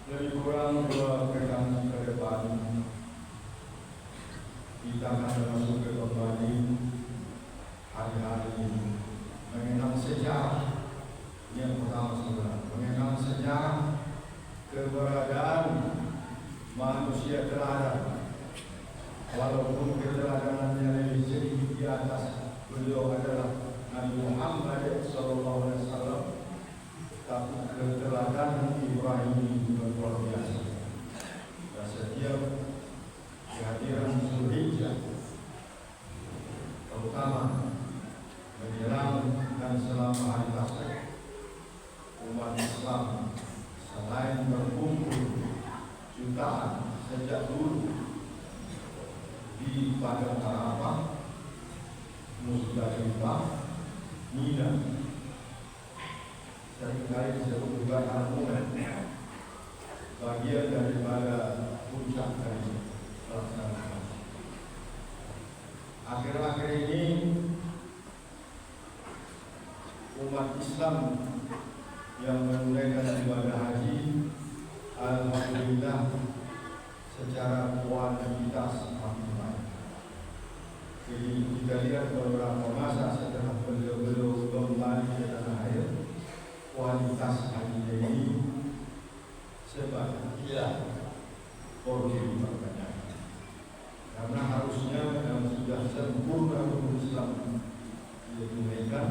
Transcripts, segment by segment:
lebih kurang 2 pekan ke depan kita akan masuk ke kembali hari-hari mengenang sejarah. Yang pertama saudara, mengenang sejarah keberadaan manusia teladan. Walaupun keteladanannya lebih sedikit di atas beliau adalah Nabi Muhammad SAW, tapi keteladanan Ibrahim juga luar biasa. Dan setiap kehadiran Zulhijjah, terutama menjelang dan selama hari Tasyrik, umat Islam selain berkumpul jutaan sejak dulu di Padang Arafah, Musdalifah, Mina, seringkali disebut juga Al-Mu'min, bagian daripada puncak dari pelaksanaan. Akhir-akhir ini umat Islam yang menunaikan ibadah haji, alhamdulillah secara kuantitas makin baik. Jadi kita lihat beberapa masa setelah beliau kembali ke tanah air, kualitas haji ini sebagian porsi berbanyak. Karena harusnya yang sudah sempurna rukun Islam ditunaikan,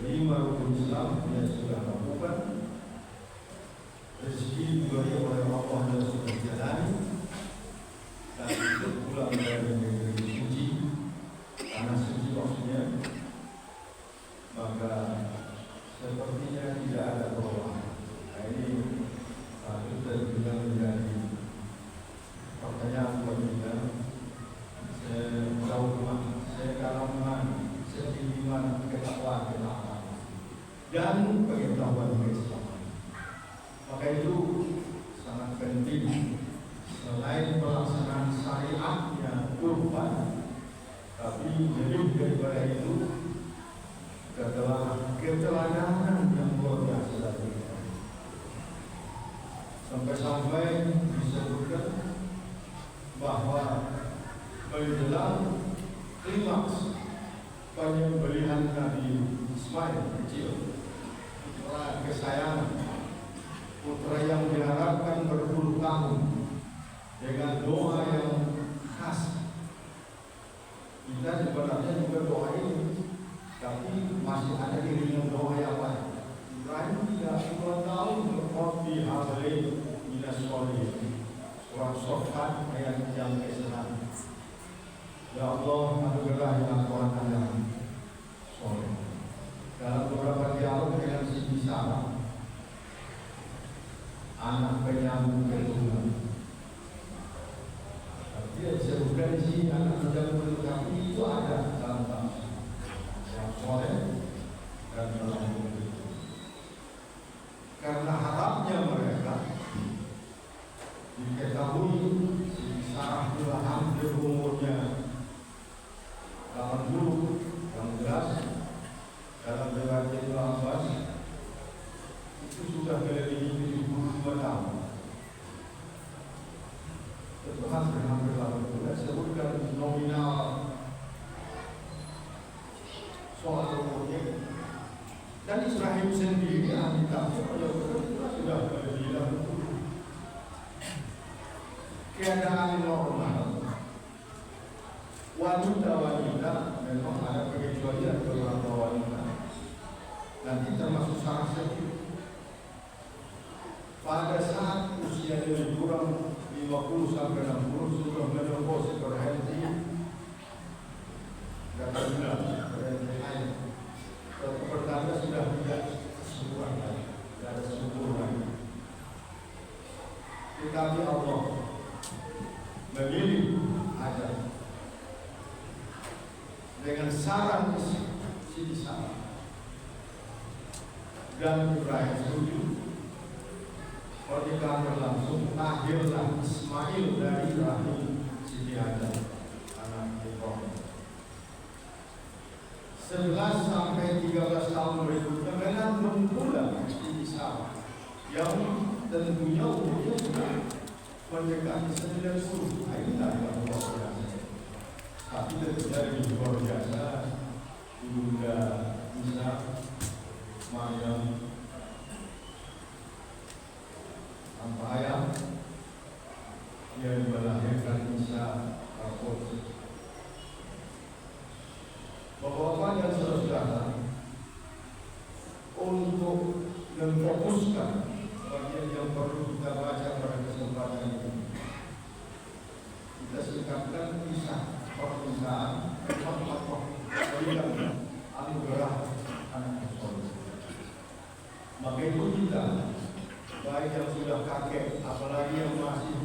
5 rukun Islam yang sudah lakukan, rezeki diberi oleh Allah yang sudah dijalani, dan itu pulang dari negeri suci, tanah suci maksudnya, maka sepertinya tidak ada perubahan. Nah ini satu terbilang menjadi pertanyaan buat kita. Saya tahu kemana, saya kalah mana, setinggi mana ketakwaan kita dan pengetahuan keislaman. Maka itu sangat penting. Selain pelaksanaan syariatnya kurban, tapi lebih daripada itu keteladanan yang luar biasa dari kita. Sampai-sampai disebutkan bahwa menjelang klimaks penyembelihan Nabi Ismail kecil, putra kesayangan, putra yang diharapkan berpuluh tahun, dengan doa yang khas. Kita sebenarnya juga doa ini, tapi masih ada iringan doa yang lain. Ibrahim tidak 2 tahun Rabbi habli minas sholihin, surah Shofat ayat yang ke-6. Ya Allah, anugerah yang Tuhan yang soleh. Dalam beberapa dialog dengan Siti Sarah, anak penyambung keturunan, dia disebutkan di sini anak penyambung keturunan itu ada dalam bangsa yang soleh dan melayani itu. Karena harapnya mereka diketahui Siti Sarah telah hampir umurnya 80, yang jelas dalam riwayat Ibnu Abbas itu sudah melebihi 72 tahun. Itu hampir 80. Sebutkan nominal soal umurnya. Dan Ibrahim sendiri ahli tafsir sudah melebihi 80. Keadaan normal, wanita-wanita memang ada pengecualian beberapa wanita, nanti termasuk Sarah sendiri. Pada saat usia lebih kurang 50 sampai 60 sudah menopause berhenti, kata bilang berhenti air. Pertanda sudah tidak kesuburan lagi, tidak ada subur lagi. Tetapi Allah memilih ajar dengan saran Siti Sarah dan Ibrahim setuju. Pernikahan berlangsung, lahirlah Ismail dari rahim Siti Hajar, anak Ibrahim. 11 sampai 13 tahun berikutnya dengan pula Siti Sarah yang mendekati 90. Inilah yang luar biasa. Tapi terjadi luar biasa. Ibunda Isa Maryam tanpa ayah, dia melahirkan Isa Rasul. Bapak-bapak dan saudara, untuk memfokuskan bagian yang perlu kita baca pada kesempatan ini, kita singkatkan kisah perpisahan tokoh berikan anugerah anak soleh. Maka itu kita, baik yang sudah kakek, apalagi yang masih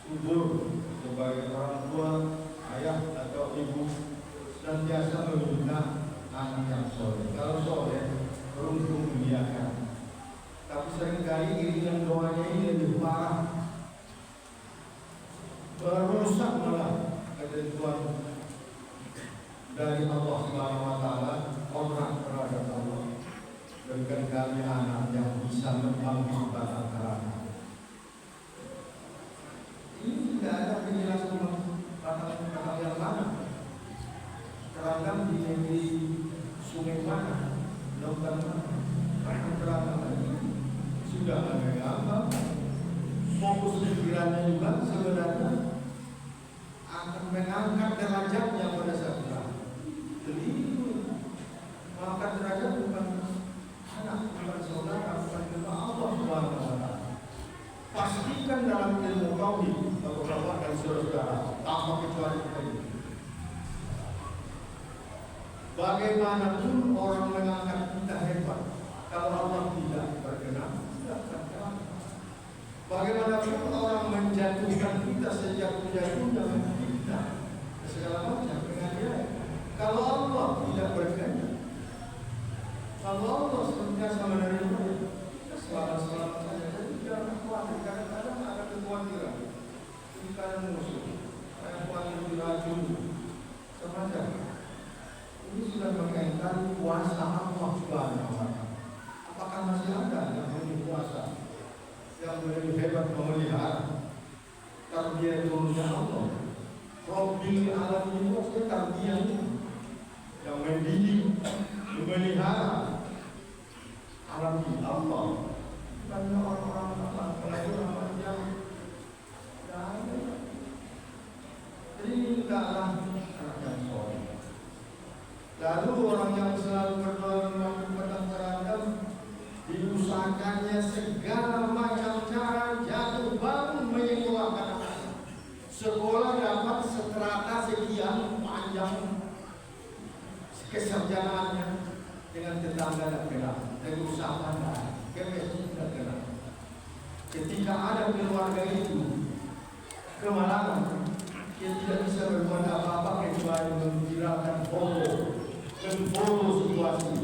subur sebagai orang tua, ayah atau ibu, senantiasa meminta anak yang soleh. Kalau soleh, beruntung muliakan. Tapi seringkali iringan doanya ini lebih parah, merusak malah ketentuan dari Allah Subhanahu wa Ta'ala, kontrak terhadap Allah. Berikan kami anak yang bisa membangkitkan kerana. Ini tidak ada penjelasan kata yang mana. Kerangkam di negeri sungai mana, lautan mana. Karena kerangkam ini sudah ada gambar. Fokus pikirannya juga sebenarnya akan mengangkat derajatnya pada saat itu. Jadi mengangkat derajat bukan anak, bukan saudara, bukan juga Allah Subhanahu wa Ta'ala. Pastikan dalam ilmu tauhid, bapak-bapak dan saudara, tanpa kecuali tadi. Bagaimanapun orang mengangkat kita hebat, kalau Allah tidak berkenan, tidak berkenan. Bagaimanapun orang menjatuhkan kita sejatuh-jatuhnya kita segala macam penganiayaan. Kalau Allah tidak berkenan, kalau Allah senantiasa menerima, kita selamat-selamat saja. Jadi jangan khawatir. Kadang-kadang ada kekhawatiran, kita ada musuh, ada khawatir diracun, semacam. Ini sudah mengingkari kuasa Allah Subhanahu wa Ta'ala. Apakah masih ada yang punya kuasa yang lebih hebat memelihara? Tarbiyah turunnya Allah, Rabbil alamin, maksudnya tarbiyah yang mendidik, memelihara alam Allah. Karena orang-orang orang yang jadi tidaklah anak yang soleh. Lalu orang yang selalu berdoa melakukan terhadap diusahakannya segala macam cara jatuh bangun menyekolahkan anak. Sekolah dapat seterata sekian panjang kesarjanaannya dengan tetangga dan kenal, dengan usaha anda, kemesin dan kenal. Ketika ada keluarga itu kemalangan, dia tidak bisa berbuat apa-apa kecuali memviralkan foto situasi.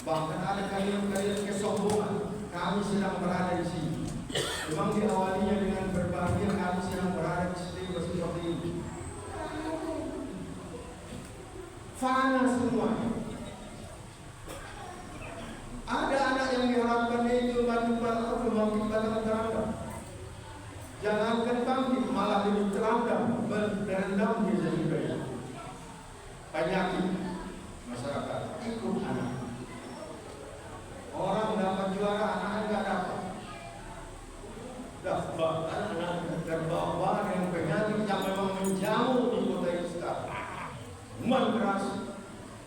Bahkan ada kalian kesombongan, kami sedang berada di sini. Memang diawalinya dengan berbagi, kami sedang berada di sini seperti ini. Fana semuanya. Ada anak yang diharapkan itu bangkit batang terangkan. Jangankan bangkit, malah lebih terangkan, berendam di juga. Penyakit masyarakat ikut anak. Orang dapat juara, anak enggak dapat. Anak terbawa dengan penyakit yang memang menjamu di kota ini sekarang. Minuman keras,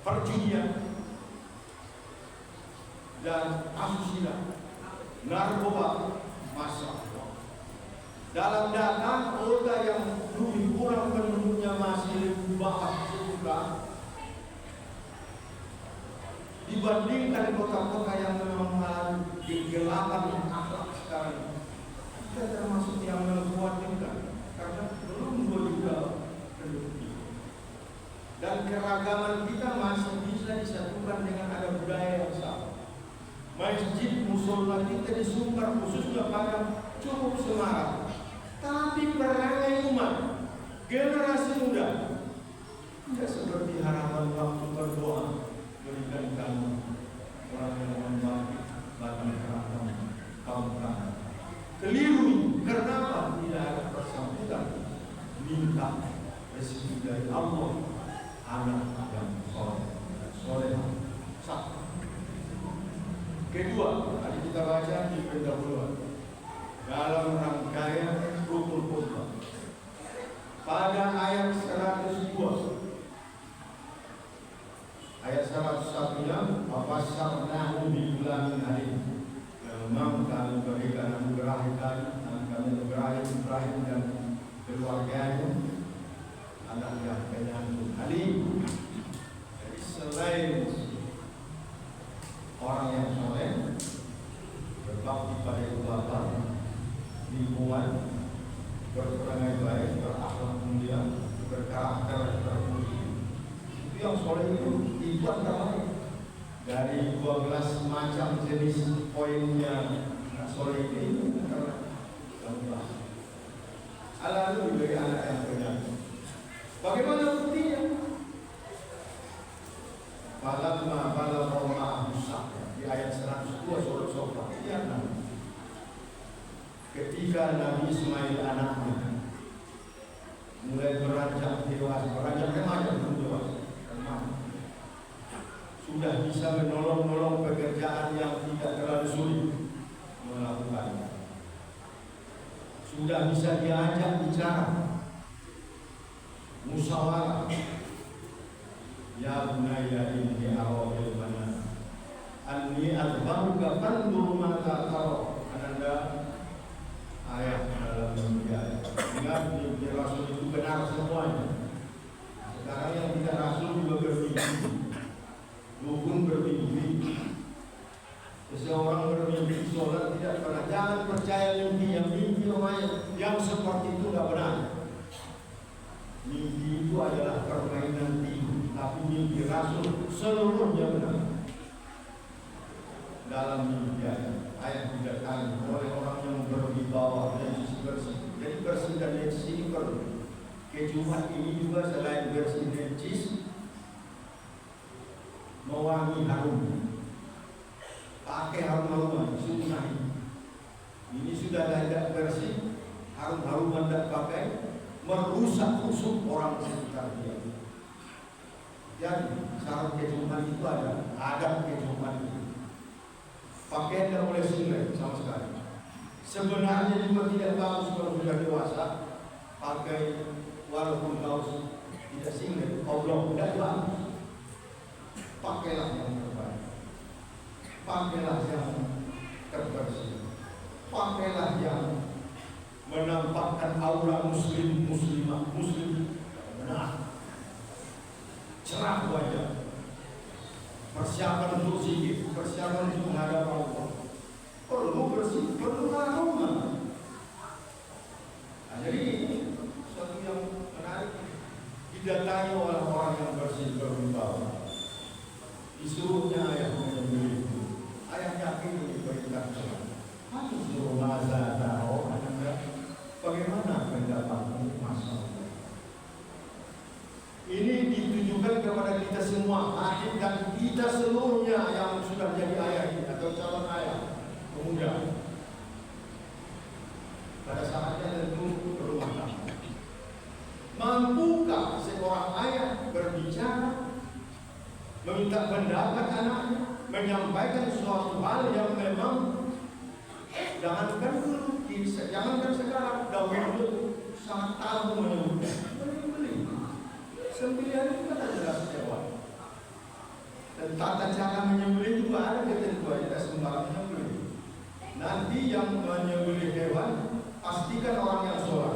perjudian, dan asusila, narkoba, masalah. Dalam data kota yang lebih kurang penduduknya masih lebih banyak dibandingkan kota-kota yang memang mengalami kegelapan akhlak sekarang. Kita termasuk yang mengkhawatirkan karena belum 2 juta penduduk. Dan keragaman kita masih bisa disatukan dengan ada budaya yang sama. Masjid musola kita disumbar khususnya pada cukup semarak. Tapi perangai umat, generasi muda tidak seperti harapan waktu berdoa. Berikan kamu orang yang membangkit batang kerangkam kaum kamu. Keliru karena Kedua, tadi kita baca di pendahuluan dalam rangkaian rukun khutbah. Pada ayat 102, ayat 101-nya, "Wabasharnahu bighulamin halim." Memang kami berikan anugerah dan kami berikan Ibrahim dan keluarganya anak yang penyantun halim. Jadi selain orang yang soleh, berbakti pada ibu bapa, lingkungan, berperangai baik, berakhlak mulia, berkarakter terpuji, itu yang soleh itu antara lain. Dari 12 macam jenis poinnya soleh ini antara 12. Lalu diberi anak yang benar. Bagaimana buktinya? Falamma balagha ma'ahu as-sa'ya, di ayat 102 surah Sofa. Lihat nanti. Ketika Nabi Ismail anaknya mulai beranjak dewasa, beranjak remaja, belum dewasa, sudah bisa menolong pekerjaan yang tidak terlalu sulit melakukannya, sudah bisa diajak bicara, musyawarah. Ya bunayya inni ara fil manam anni azbahuka fanzur ma tara. Ananda ayat dalam Injil. Ingat mimpi Rasul itu benar semuanya. Sekarang yang tidak Rasul juga bermimpi, dukun bermimpi, seseorang bermimpi sholat tidak pernah. Jangan percaya mimpi orang yang seperti itu tidak benar. Mimpi itu adalah permainan tidur, tapi mimpi Rasul seluruhnya benar. Dalam mimpi ayat 3 kali oleh orang yang berwibawa dan bersih. Jadi bersih dan necis ini perlu. Kejumat ini juga selain bersih necis, mewangi harum, pakai harum-haruman sunnah. Ini sudah tidak bersih, harum-haruman tidak pakai, merusak khusyuk orang sekitar dia. Jadi syarat kejumat itu ada adab kejumat itu. Pakaian tidak boleh singlet sama sekali. Sebenarnya juga tidak bagus kalau sudah dewasa pakai walaupun kaos tidak singlet, oblong, tidak bagus. Pakailah yang terbaik, pakailah yang terbersih, pakailah yang menampakkan aura muslimah, muslim benar, cerah wajah, persiapan untuk zikir, persiapan untuk menghadap Allah. Perlu bersih, perlu aroma. Nah, jadi sesuatu yang menarik didatangi oleh orang yang bersih berwibawa. Disuruhnya ayah menyembelih. Ayah yakin diperintahkan. Harus suruh maza tahu bagaimana pendapatmu masalah. Ini ditujukan kepada kita semua, adik dan kita seluruhnya yang sudah jadi ayah ini atau calon ayah pemuda. Pada saatnya tentu berumah tangga. Mampukah seorang ayah berbicara, meminta pendapat anaknya, menyampaikan suatu hal yang memang jangankan sekarang, dahulu sangat tahu menyebutnya. Sembelihan itu kan ada jelas jawab. Dan tata cara menyembelih juga ada ketentuannya, tidak sembarang menyembelih. Nanti yang menyembelih hewan pastikan orang yang sholat.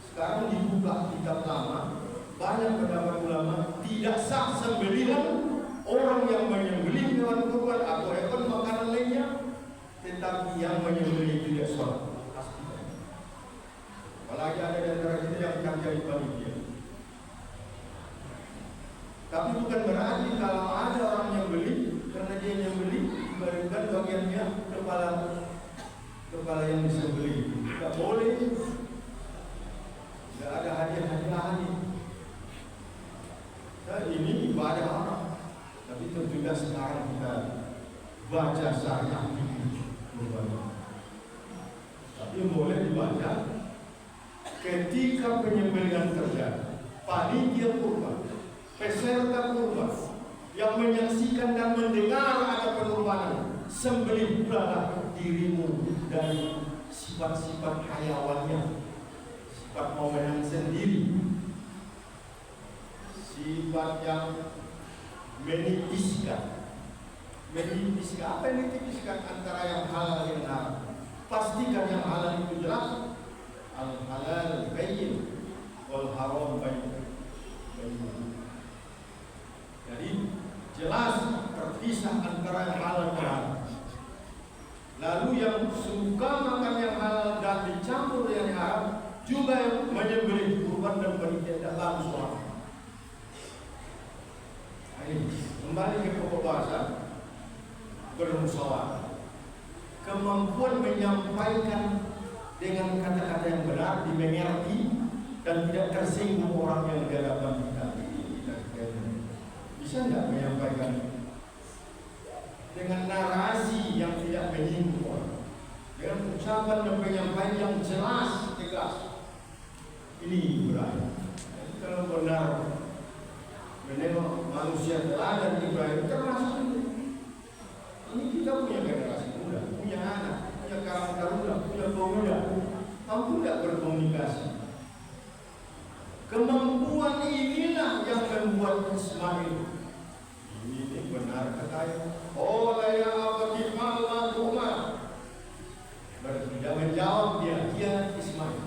Sekarang dibuka kitab lama, banyak pendapat ulama tidak sah sembelihan orang yang menyembelih hewan kurban atau hewan makanan lainnya, tetapi yang menyembelih tidak sholat. Pastikan. Apalagi ada di antara kita yang kerja di panitia. Tapi bukan berarti kalau ada orang yang beli, karena dia yang beli, diberikan bagiannya kepala yang disembelih. Tidak boleh. Tidak ada hadiah-hadiahan ini. Nah, ini ibadah orang. Tapi tentunya sekarang kita baca syariat kurban. Tapi boleh dibaca ketika penyembelihan terjadi. Panitia kurban, peserta kurban yang menyaksikan dan mendengar ada sembelih pula dirimu dari sifat-sifat hayawannya, sifat mau menang sendiri, sifat yang menipiskan. Apa yang ditipiskan antara yang halal dan haram? Pastikan yang halal itu jelas, al halal bayyin, wal haram bayyin. Jadi jelas terpisah antara yang halal dan haram. Lalu yang suka makan yang halal dan dicampur yang haram juga yang menyembelih kurban dan panitia tidak bagus orang. Ini kembali ke pokok bahasa bermusyawarah. Kemampuan menyampaikan dengan kata-kata yang benar, dimengerti dan tidak tersinggung orang yang di hadapan kita. Bisa tidak menyampaikan dengan narasi yang tidak menyinggung orang, dengan ucapan dan penyampaian yang jelas, tegas? Ini Ibrahim. Kalau benar menengok manusia teladan Ibrahim termasuk ini. Kita punya generasi muda, punya anak, punya karang taruna, punya pemuda, mampu tidak berkomunikasi. Kemampuan inilah yang membuat Ismail ini benar katanya. Oh ya abadi malah rumah. Tidak menjawab dia Ismail.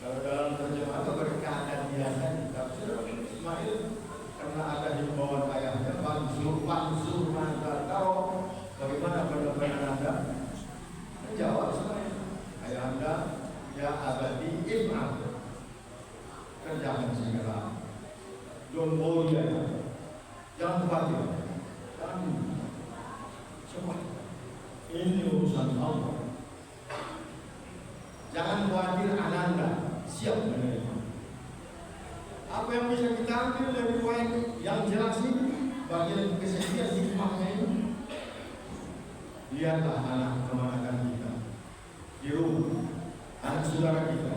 Kalau dalam terjemahan itu berkata dia tadi, Ismail karena ada himbauan ayahnya, mansur mantar kau, bagaimana benar-benar Anda? Menjawab Ismail, ayah Anda ya abadi if'al, kerjakan segala, don't worry, jangan khawatir, coba ini urusan Allah. Jangan khawatir, Ananda siap menerima. Apa yang bisa kita ambil dari poin yang jelas ini, bagian kesekian hikmahnya ini. Lihatlah anak kemanakan kita di rumah, anak saudara kita,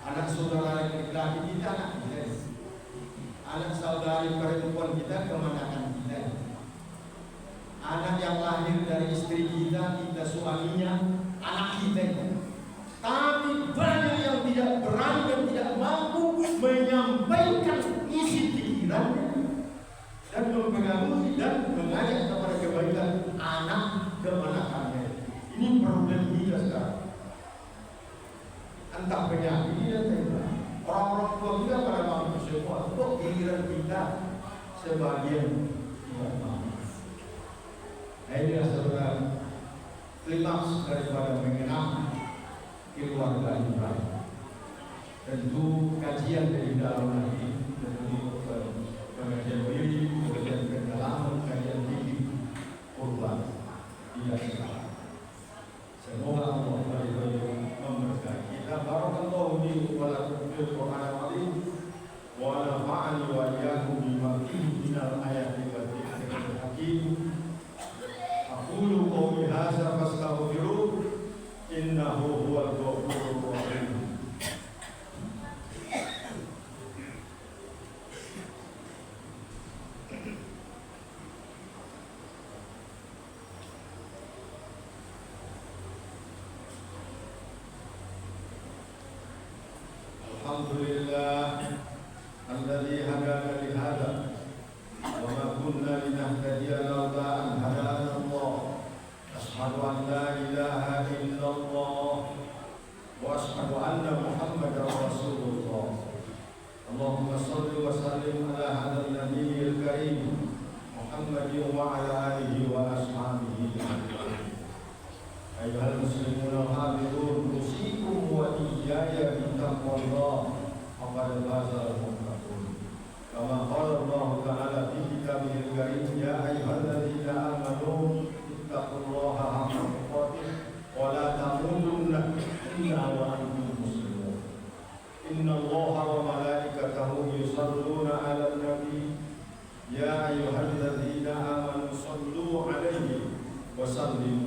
anak saudara laki-laki kita, anak kita, anak saudari perempuan kita, kemanakan kita, anak yang lahir dari istri kita, suaminya, anak kita. Tapi banyak yang tidak berani dan tidak mampu menyampaikan isi pikirannya dan mempengaruhi dan mengajak kepada kebaikan anak kemanakannya. Ini problem kita sekarang. Entah penyakit dan tidak. Orang-orang tua kita pada mampu semua. Untuk giliran kita sebagian tidak mampu. Nah, inilah saudara klimaks daripada mengenang keluarga Ibrahim. Tentu kajian dari dalam lagi, tentu pengajian diri, kajian pendalaman, kajian tinggi kurban tidak salah. Semoga Allah memberkati kita. Barakallahu li wa lakum fil Qur'anil azim wa nafa'ani wa iyyakum bima fihi minal ayati wal dhikril hakim. Aqulu qawli hadza fastaghfiruh innahu huwal ghafurur rahim. Alhamdulillah alladzi hadana li hadza wa ma kunna linahtadiya laula an hadana Allah. Asyhadu an la ilaha illallah wa asyhadu anna Muhammadar Rasulullah. Allahumma shalli wa sallim ala hadzal nabiyyil karim Muhammadin wa ala alihi wa ashabihi ajma'in. Ayyuhal muslimun al-hadirun, usikum wa iyaya bittaqwallah faqad fazal muttaqun. Kama qala Allah Ta'ala fi kitabihil karim, ya ayyuhalladzina amanu ittaqullaha haqqa tuqatih wa la tamutunna illa wa antum muslimun. Innallaha wa malaikatahu yusalluna 'alan nabi, ya ayyuhalladzina amanu sallu 'alaihi wa sallimu